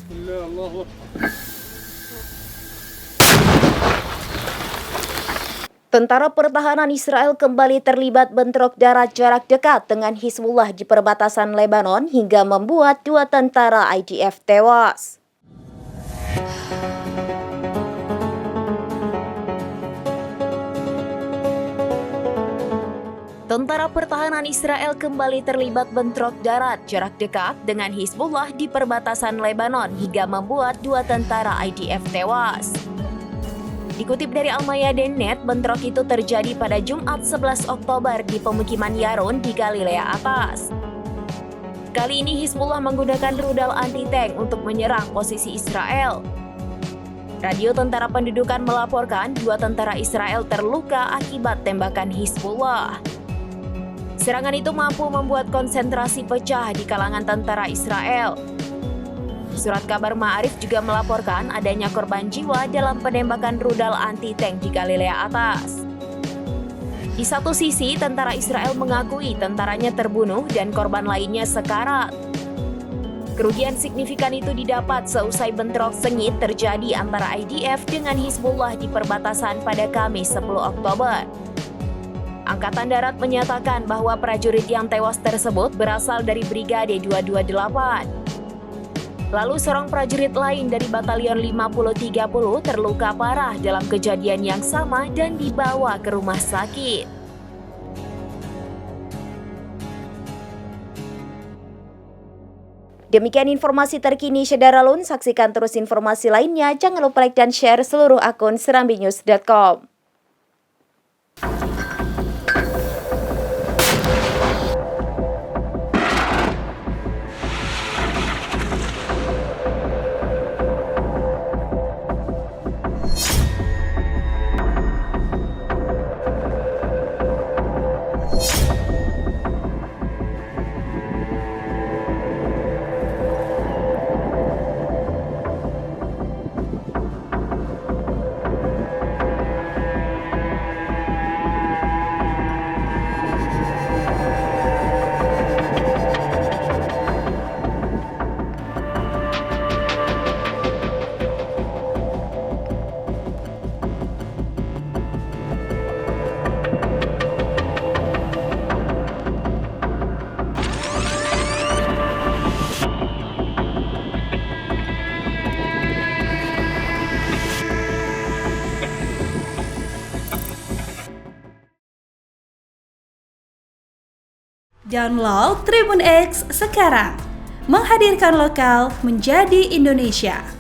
Allahu Akbar. Tentara pertahanan Israel kembali terlibat bentrok darat jarak dekat dengan Hizbullah di perbatasan Lebanon hingga membuat 2 tentara IDF tewas. Tentara pertahanan Israel kembali terlibat bentrok darat jarak dekat dengan Hizbullah di perbatasan Lebanon hingga membuat 2 tentara IDF tewas. Dikutip dari Al-Mayadin.net, bentrok itu terjadi pada Jumat 11 Oktober di pemukiman Yarun di Galilea Atas. Kali ini Hizbullah menggunakan rudal anti-tank untuk menyerang posisi Israel. Radio Tentara Pendudukan melaporkan 2 tentara Israel terluka akibat tembakan Hizbullah. Serangan itu mampu membuat konsentrasi pecah di kalangan tentara Israel. Surat kabar Ma'arif juga melaporkan adanya korban jiwa dalam penembakan rudal anti-tank di Galilea Atas. Di satu sisi, tentara Israel mengakui tentaranya terbunuh dan korban lainnya sekarat. Kerugian signifikan itu didapat seusai bentrok sengit terjadi antara IDF dengan Hizbullah di perbatasan pada Kamis 10 Oktober. Angkatan Darat menyatakan bahwa prajurit yang tewas tersebut berasal dari Brigade 228. Lalu seorang prajurit lain dari Batalion 5030 terluka parah dalam kejadian yang sama dan dibawa ke rumah sakit. Demikian informasi terkini Syederalun. Saksikan terus informasi lainnya. Jangan lupa like dan share seluruh akun serambinews.com. Download Tribun X sekarang, menghadirkan lokal menjadi Indonesia.